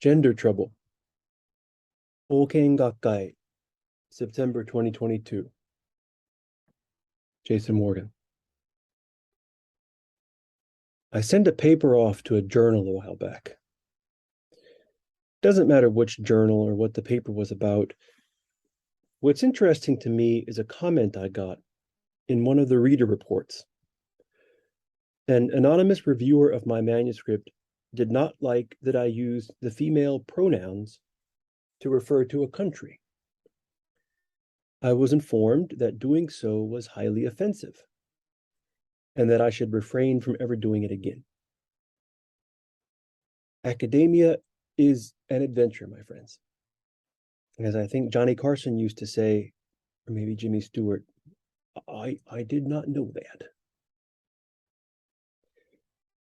Gender Trouble. Oken Gakkai, September 2022. Jason Morgan. I sent a paper off to a journal a while back. Doesn't matter which journal or what the paper was about. What's interesting to me is a comment I got in one of the reader reports. An anonymous reviewer of my manuscript did not like that I used the female pronouns to refer to a country. I was informed that doing so was highly offensive and that I should refrain from ever doing it again. Academia is an adventure, my friends. As I think Johnny Carson used to say, or maybe Jimmy Stewart, I did not know that.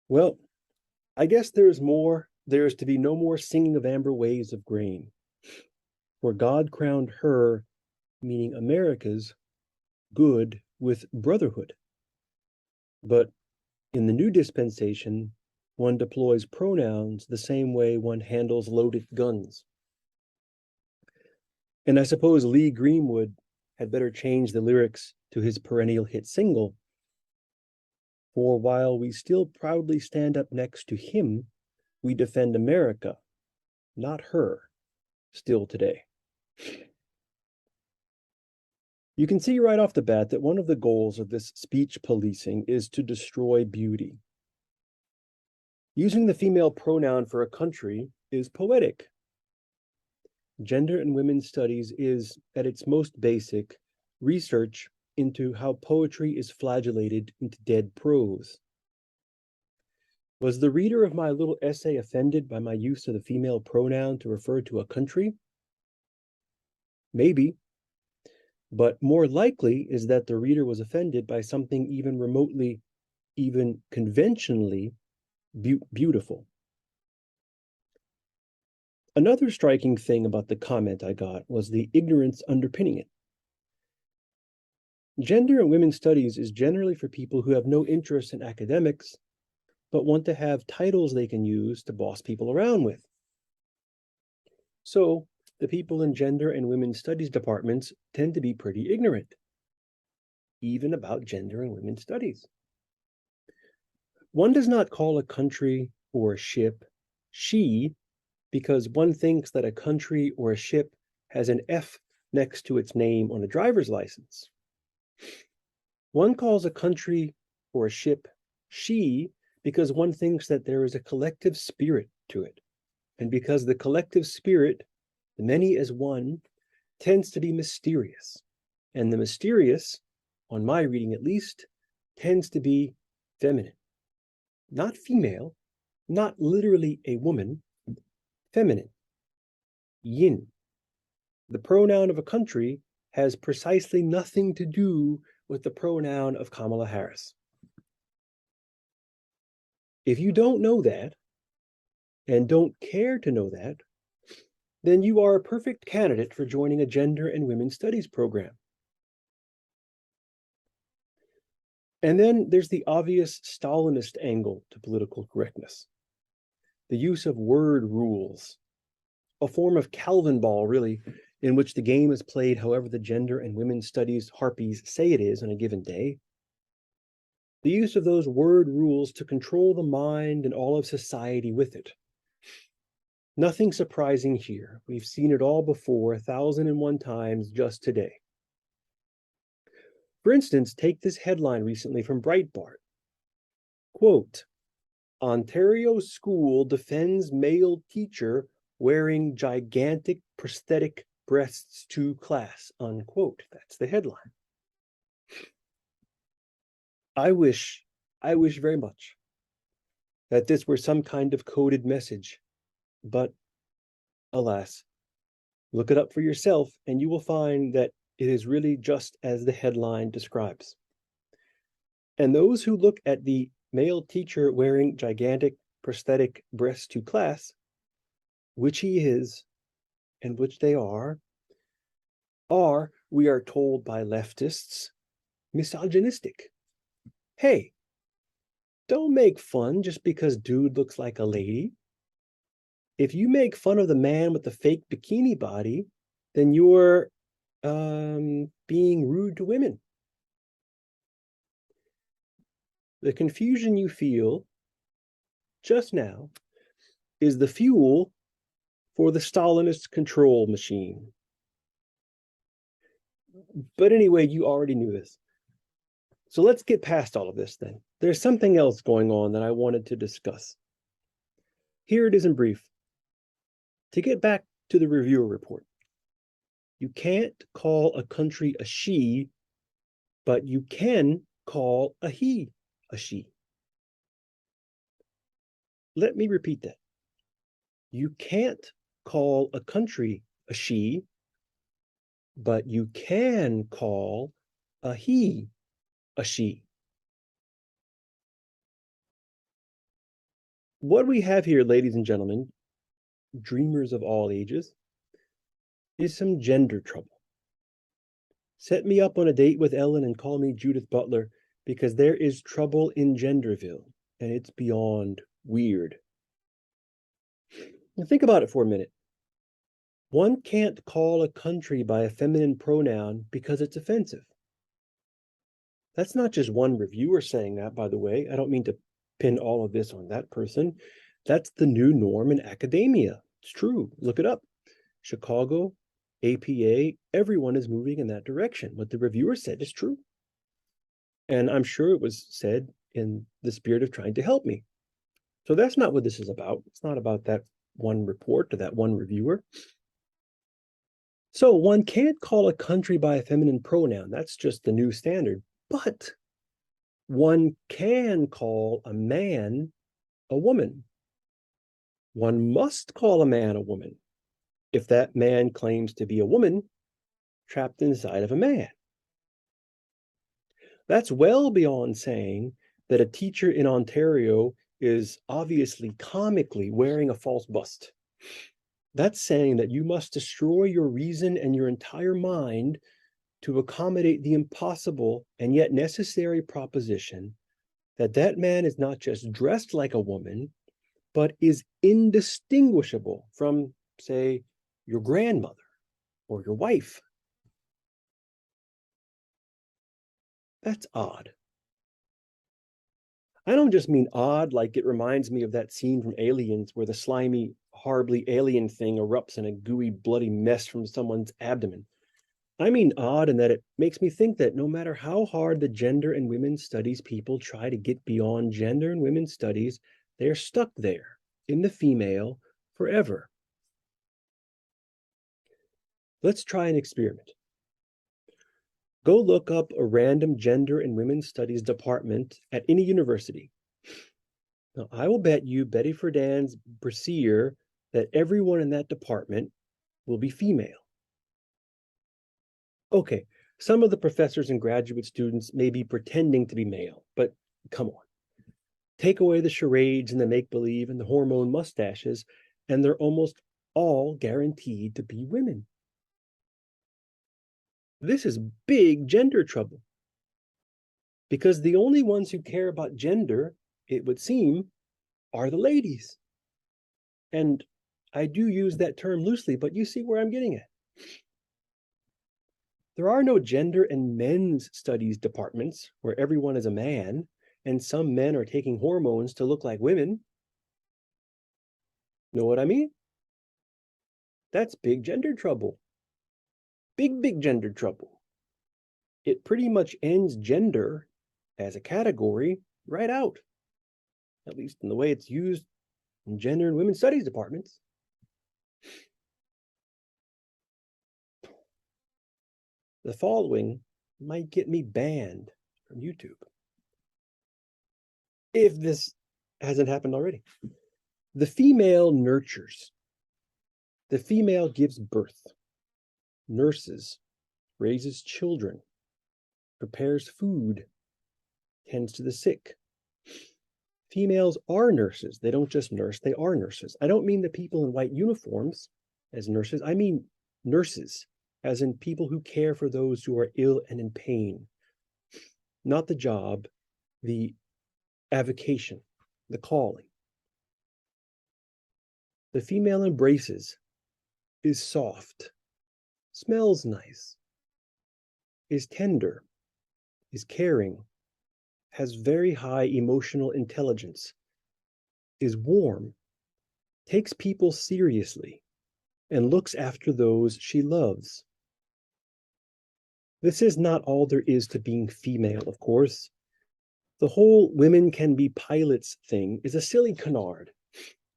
Well, I guess there is to be no more singing of amber waves of grain, for God crowned her, meaning America's, good with brotherhood. But in the new dispensation, one deploys pronouns the same way one handles loaded guns. And I suppose Lee Greenwood had better change the lyrics to his perennial hit single, for while we still proudly stand up next to him, we defend America, not her, still today. You can see right off the bat that one of the goals of this speech policing is to destroy beauty. Using the female pronoun for a country is poetic. Gender and women's studies is, at its most basic, research into how poetry is flagellated into dead prose. Was the reader of my little essay offended by my use of the female pronoun to refer to a country? Maybe. But more likely is that the reader was offended by something even remotely, even conventionally beautiful. Another striking thing about the comment I got was the ignorance underpinning it. Gender and women's studies is generally for people who have no interest in academics, but want to have titles they can use to boss people around with. So, the people in gender and women's studies departments tend to be pretty ignorant, even about gender and women's studies. One does not call a country or a ship she because one thinks that a country or a ship has an F next to its name on a driver's license. One calls a country or a ship she because one thinks that there is a collective spirit to it, and because the collective spirit, the many as one, tends to be mysterious, and the mysterious, on my reading at least, tends to be feminine. Not female, not literally a woman, feminine, yin. The pronoun of a country has precisely nothing to do with the pronoun of Kamala Harris. If you don't know that, and don't care to know that, then you are a perfect candidate for joining a gender and women's studies program. And then there's the obvious Stalinist angle to political correctness. The use of word rules, a form of Calvin ball, really, in which the game is played however the gender and women's studies harpies say it is on a given day. The use of those word rules to control the mind and all of society with it. Nothing surprising here. We've seen it all before 1,001 times just today. For instance, take this headline recently from Breitbart. Quote, Ontario school defends male teacher wearing gigantic prosthetic breasts to class, unquote. That's the headline. I wish very much that this were some kind of coded message, but alas, look it up for yourself and you will find that it is really just as the headline describes. And those who look at the male teacher wearing gigantic prosthetic breasts to class, which he is and which they are, we are told by leftists, misogynistic. Hey, don't make fun just because dude looks like a lady. If you make fun of the man with the fake bikini body, then you're being rude to women. The confusion you feel just now is the fuel for the Stalinist control machine. But anyway, you already knew this. So let's get past all of this then. There's something else going on that I wanted to discuss. Here it is in brief. To get back to the reviewer report, you can't call a country a she, but you can call a he a she. Let me repeat that. You can't call a country a she, but you can call a he a she. What we have here, ladies and gentlemen, dreamers of all ages, is some gender trouble. Set me up on a date with Ellen and call me Judith Butler, because there is trouble in Genderville, and it's beyond weird. Now think about it for a minute. One can't call a country by a feminine pronoun because it's offensive. That's not just one reviewer saying that, by the way. I don't mean to pin all of this on that person. That's the new norm in academia. It's true. Look it up. Chicago, APA, everyone is moving in that direction. What the reviewer said is true. And I'm sure it was said in the spirit of trying to help me. So that's not what this is about. It's not about that one report or that one reviewer. So one can't call a country by a feminine pronoun. That's just the new standard. But one can call a man a woman. One must call a man a woman if that man claims to be a woman trapped inside of a man. That's well beyond saying that a teacher in Ontario is obviously comically wearing a false bust. That's saying that you must destroy your reason and your entire mind to accommodate the impossible and yet necessary proposition that that man is not just dressed like a woman, but is indistinguishable from, say, your grandmother or your wife. That's odd. I don't just mean odd like it reminds me of that scene from Aliens where the slimy, horribly alien thing erupts in a gooey, bloody mess from someone's abdomen. I mean odd in that it makes me think that no matter how hard the gender and women's studies people try to get beyond gender and women's studies, they're stuck there in the female forever. Let's try an experiment. Go look up a random gender and women's studies department at any university. Now, I will bet you Betty Friedan's brassiere that everyone in that department will be female. Okay, some of the professors and graduate students may be pretending to be male, but come on. Take away the charades and the make-believe and the hormone mustaches, and they're almost all guaranteed to be women. This is big gender trouble. Because the only ones who care about gender, it would seem, are the ladies. And I do use that term loosely, but you see where I'm getting at. There are no gender and men's studies departments where everyone is a man and some men are taking hormones to look like women. Know what I mean? That's big gender trouble. Big gender trouble. It pretty much ends gender as a category right out, at least in the way it's used in gender and women's studies departments. The following might get me banned from YouTube, if this hasn't happened already. The female nurtures. The female gives birth, nurses, raises children, prepares food, tends to the sick. Females are nurses. They don't just nurse, they are nurses. I don't mean the people in white uniforms as nurses. I mean nurses, as in people who care for those who are ill and in pain. Not the job, the avocation, the calling. the female embraces, is soft, smells nice, is tender, is caring, has very high emotional intelligence, is warm, takes people seriously, and looks after those she loves. This is not all there is to being female, of course. The whole women can be pilots thing is a silly canard.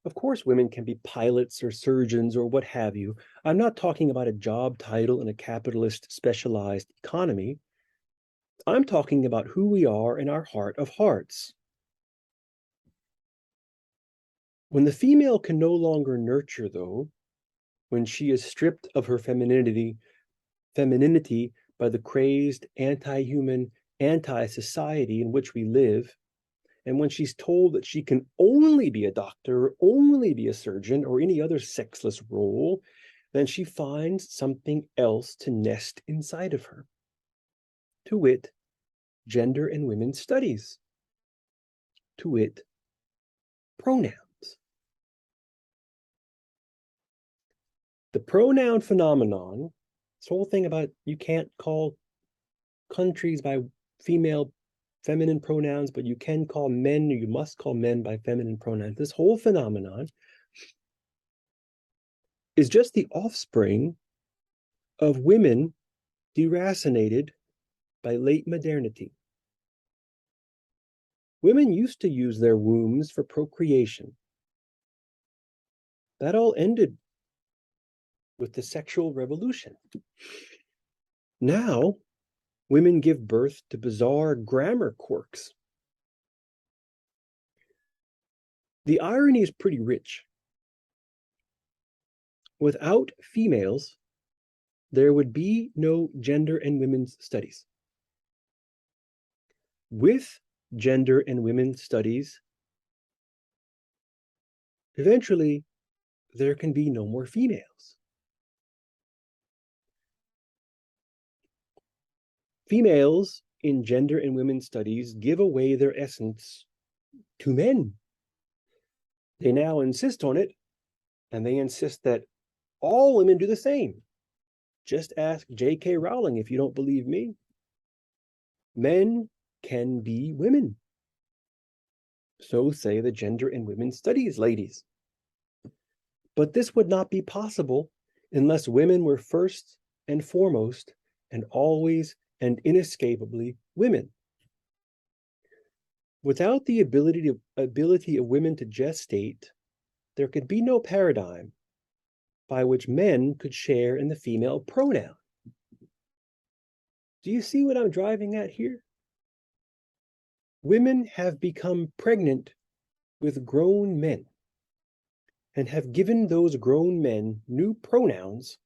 Of course, women can be pilots or surgeons or what have you. I'm not talking about a job title in a capitalist specialized economy. I'm talking about who we are in our heart of hearts. When the female can no longer nurture, though, when she is stripped of her femininity by the crazed, anti-human, anti-society in which we live, and when she's told that she can only be a doctor, or only be a surgeon, or any other sexless role, then she finds something else to nest inside of her. To wit, gender and women's studies. To wit, pronouns. The pronoun phenomenon, this whole thing about you can't call countries by feminine pronouns, but you can call men, or you must call men by feminine pronouns. This whole phenomenon is just the offspring of women deracinated by late modernity. Women used to use their wombs for procreation. That all ended with the sexual revolution. Now, women give birth to bizarre grammar quirks. The irony is pretty rich. Without females, there would be no gender and women's studies. With gender and women's studies, eventually, there can be no more females. Females in gender and women's studies give away their essence to men. They now insist on it, and they insist that all women do the same. Just ask J.K. Rowling if you don't believe me. Men can be women. So say the gender and women's studies ladies. But this would not be possible unless women were first and foremost and always and inescapably women. Without the ability of women to gestate, there could be no paradigm by which men could share in the female pronoun. Do you see what I'm driving at here? Women have become pregnant with grown men and have given those grown men new pronouns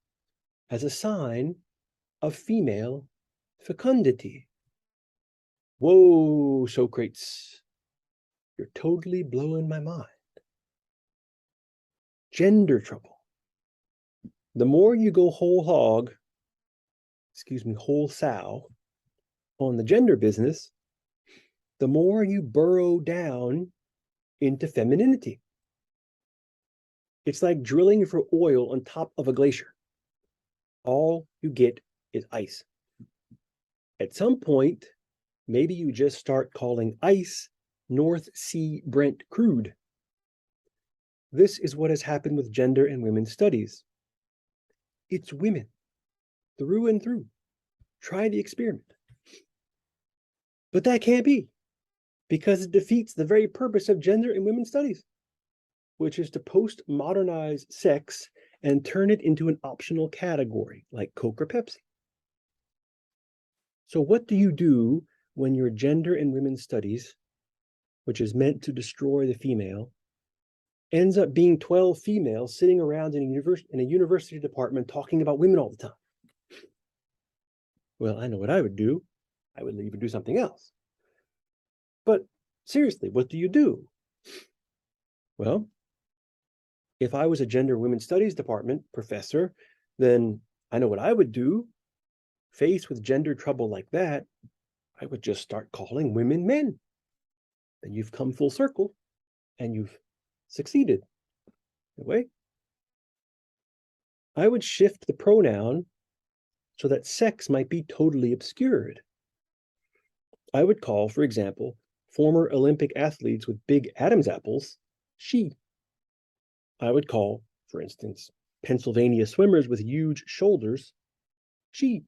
as a sign of female fecundity. Whoa, Socrates, you're totally blowing my mind. Gender trouble. The more you go whole sow on the gender business, the more you burrow down into femininity. It's like drilling for oil on top of a glacier. All you get is ice. At some point, maybe you just start calling ice North Sea Brent crude. This is what has happened with gender and women's studies. It's women, through and through. Try the experiment. But that can't be, because it defeats the very purpose of gender and women's studies, which is to post-modernize sex and turn it into an optional category, like Coke or Pepsi. So what do you do when your gender and women's studies, which is meant to destroy the female, ends up being 12 females sitting around in a university department talking about women all the time? Well, I know what I would do. I would leave and do something else. But seriously, what do you do? Well, if I was a gender and women's studies department professor, then I know what I would do. Faced with gender trouble like that, I would just start calling women men. Then you've come full circle and you've succeeded. Anyway, I would shift the pronoun so that sex might be totally obscured. I would call, for example, former Olympic athletes with big Adam's apples she. I would call, for instance, Pennsylvania swimmers with huge shoulders she.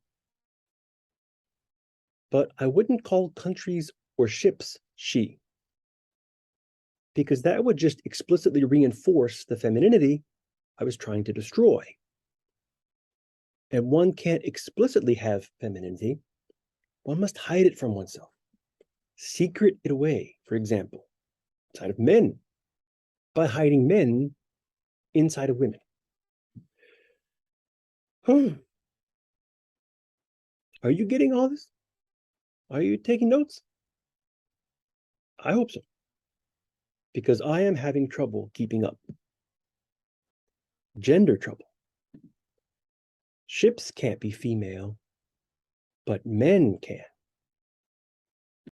But I wouldn't call countries or ships she, because that would just explicitly reinforce the femininity I was trying to destroy. And one can't explicitly have femininity, one must hide it from oneself, secret it away, for example, inside of men, by hiding men inside of women. Are you getting all this? Are you taking notes? I hope so, because I am having trouble keeping up. Gender trouble. Ships can't be female, but men can.